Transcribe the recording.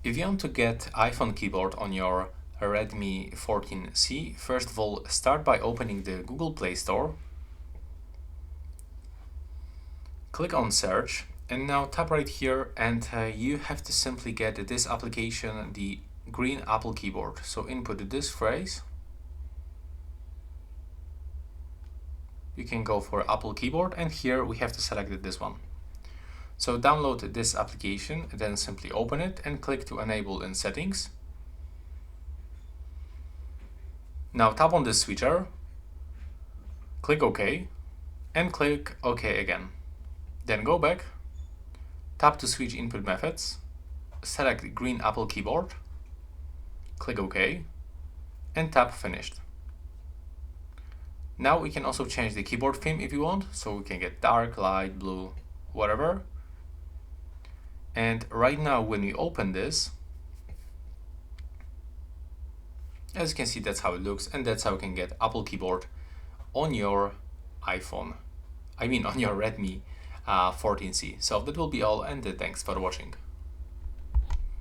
If you want to get iPhone keyboard on your Redmi 14C, first of all, start by opening the Google Play Store. Click on search and now tap right here, and you have to simply get this application, the green Apple keyboard. So input this phrase. You can go for Apple keyboard, and here we have to select this one. So download this application, then simply open it and click to enable in settings. Now tap on this switcher, click OK, and click OK again. Then go back, tap to switch input methods, select green Apple keyboard, click OK, and tap finished. Now we can also change the keyboard theme if you want, so we can get dark, light, blue, whatever. And right now when we open this, as you can see, that's how it looks, and that's how you can get Apple keyboard on your iPhone. I mean on your Redmi 14C. So that will be all, and thanks for watching.